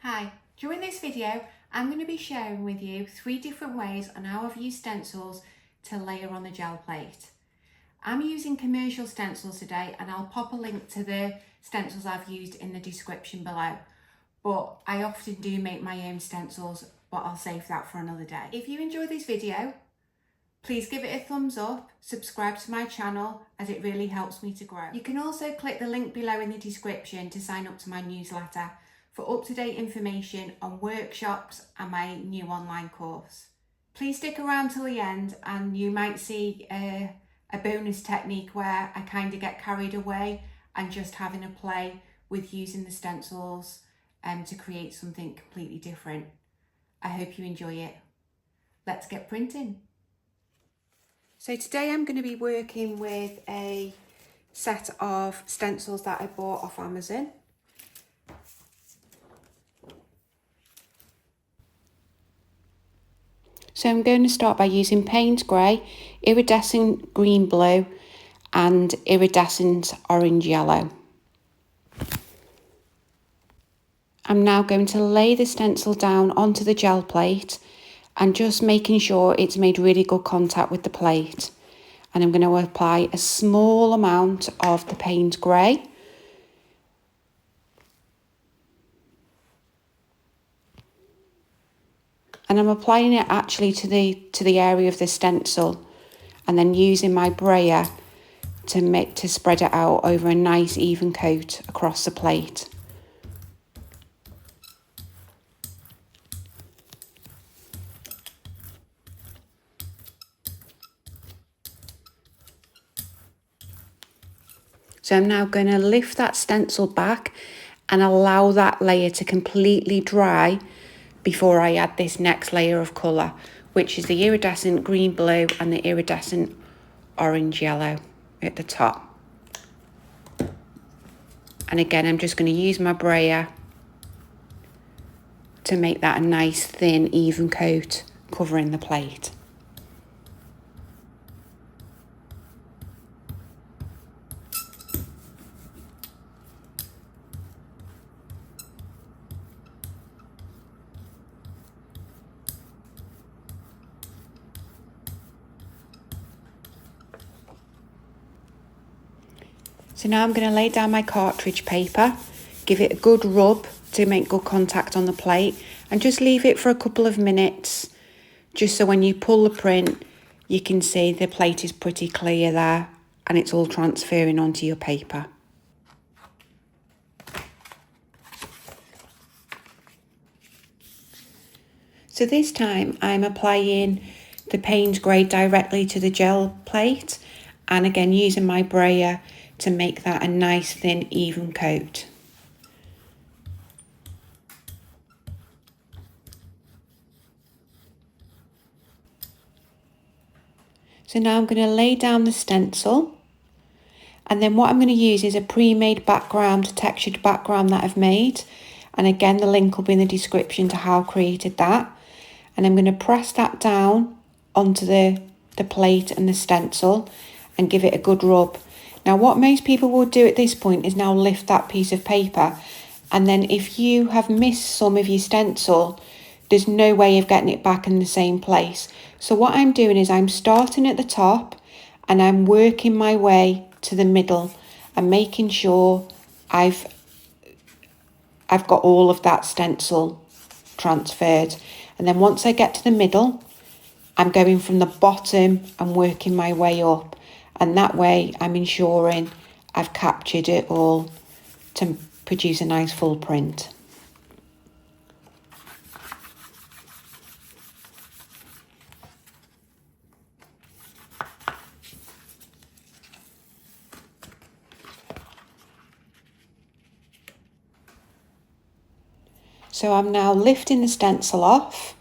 Hi, during this video I'm going to be sharing with you 3 different ways on how I've used stencils to layer on the gel plate. I'm using commercial stencils today and I'll pop a link to the stencils I've used in the description below. But I often do make my own stencils, but I'll save that for another day. If you enjoyed this video, please give it a thumbs up, subscribe to my channel as it really helps me to grow. You can also click the link below in the description to sign up to my newsletter for up-to-date information on workshops and my new online course. Please stick around till the end and you might see a bonus technique where I kind of get carried away and just having a play with using the stencils to create something completely different. I hope you enjoy it. Let's get printing. So today I'm going to be working with a set of stencils that I bought off Amazon. So I'm going to start by using Paynes Grey, iridescent green blue and iridescent orange yellow. I'm now going to lay the stencil down onto the gel plate and just making sure it's made really good contact with the plate. And I'm going to apply a small amount of the Paynes Grey. And I'm applying it actually to the area of the stencil and then using my brayer to spread it out over a nice even coat across the plate. So I'm now going to lift that stencil back and allow that layer to completely dry before I add this next layer of colour, which is the iridescent green blue and the iridescent orange yellow at the top. And again, I'm just going to use my brayer to make that a nice thin even coat covering the plate. So now I'm going to lay down my cartridge paper, give it a good rub to make good contact on the plate and just leave it for a couple of minutes, just so when you pull the print you can see the plate is pretty clear there and it's all transferring onto your paper. So this time I'm applying the Paynes Grey directly to the gel plate and again using my brayer to make that a nice thin even coat. So now I'm going to lay down the stencil and then what I'm going to use is a pre-made background, textured background that I've made, and again the link will be in the description to how I created that. And I'm going to press that down onto the plate and the stencil and give it a good rub. Now what most people will do at this point is now lift that piece of paper, and then if you have missed some of your stencil, there's no way of getting it back in the same place. So what I'm doing is I'm starting at the top and I'm working my way to the middle and making sure I've got all of that stencil transferred. And then once I get to the middle, I'm going from the bottom and working my way up. And that way I'm ensuring I've captured it all to produce a nice full print. So I'm now lifting the stencil off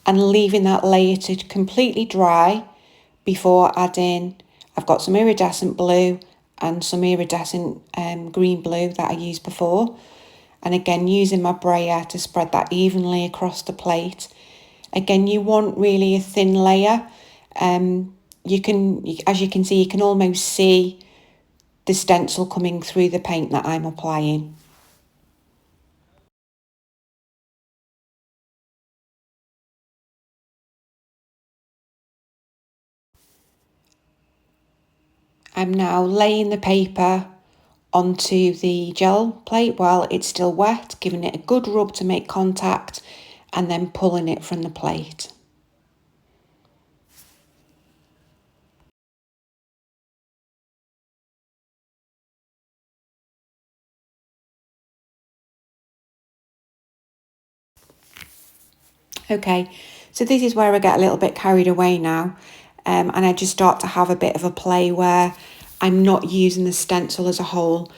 and leaving that layer to completely dry before adding, I've got some iridescent blue and some iridescent green blue that I used before. And again, using my brayer to spread that evenly across the plate. Again, you want really a thin layer. You can, as you can see, you can almost see the stencil coming through the paint that I'm applying. I'm now laying the paper onto the gel plate while it's still wet, giving it a good rub to make contact, and then pulling it from the plate. Okay, so this is where I get a little bit carried away now, and I just start to have a bit of a play where I'm not using the stencil as a whole.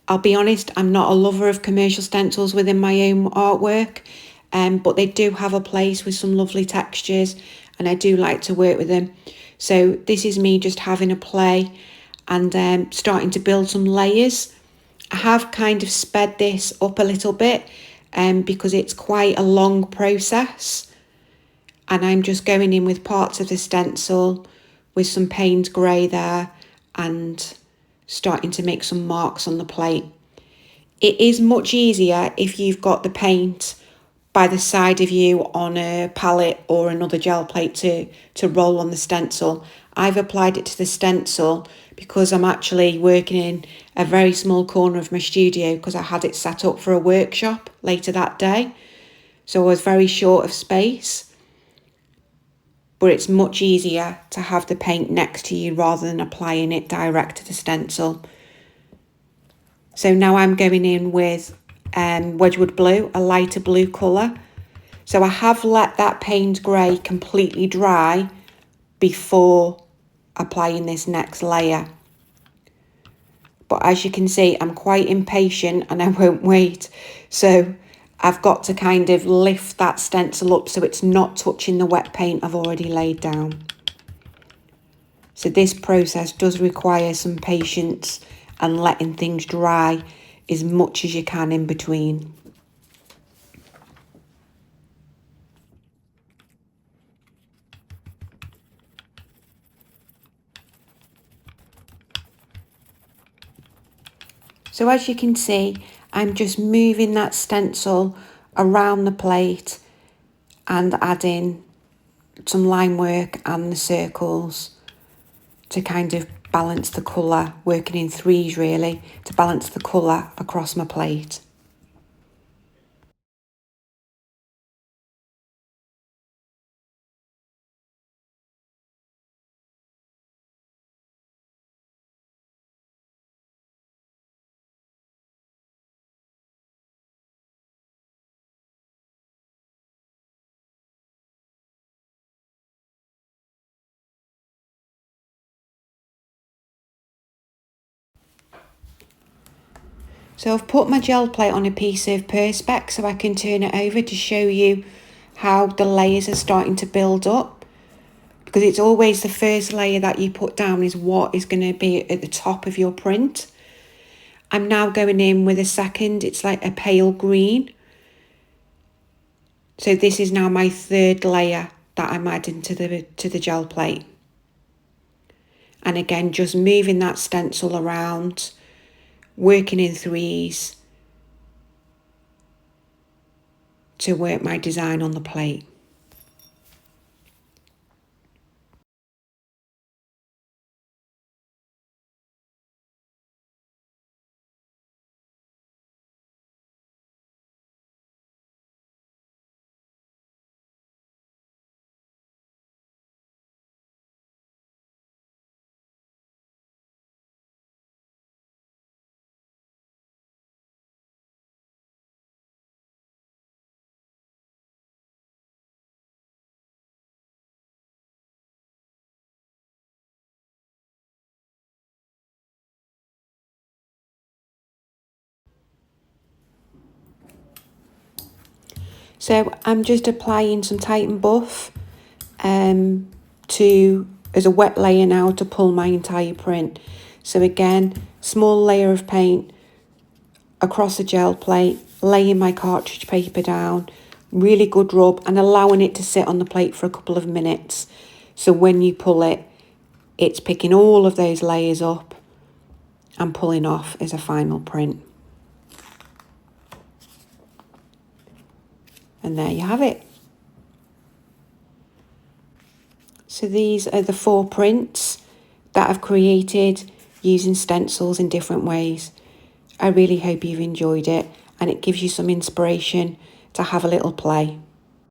I'll be honest, I'm not a lover of commercial stencils within my own artwork, but they do have a place with some lovely textures, and I do like to work with them. So this is me just having a play and starting to build some layers. I have kind of sped this up a little bit because it's quite a long process, and I'm just going in with parts of the stencil with some Paynes Grey there and starting to make some marks on the plate. It is much easier if you've got the paint by the side of you on a palette or another gel plate to roll on the stencil. I've applied it to the stencil because I'm actually working in a very small corner of my studio because I had it set up for a workshop later that day. So I was very short of space. But it's much easier to have the paint next to you rather than applying it direct to the stencil. So now I'm going in with Wedgewood blue, a lighter blue colour. So I have let that Paynes Grey completely dry before applying this next layer. But as you can see, I'm quite impatient and I won't wait. So I've got to kind of lift that stencil up so it's not touching the wet paint I've already laid down. So this process does require some patience and letting things dry as much as you can in between. So as you can see, I'm just moving that stencil around the plate and adding some line work and the circles to kind of balance the colour, working in threes really, to balance the colour across my plate. So I've put my gel plate on a piece of Perspex so I can turn it over to show you how the layers are starting to build up, because it's always the first layer that you put down is what is going to be at the top of your print. I'm now going in with a second, it's like a pale green. So this is now my third layer that I'm adding to the gel plate. And again, just moving that stencil around, working in threes to work my design on the plate. So I'm just applying some Titan Buff as a wet layer now to pull my entire print. So again, small layer of paint across the gel plate, laying my cartridge paper down, really good rub and allowing it to sit on the plate for a couple of minutes. So when you pull it, it's picking all of those layers up and pulling off as a final print. And there you have it. So these are the 4 prints that I've created using stencils in different ways. I really hope you've enjoyed it and it gives you some inspiration to have a little play.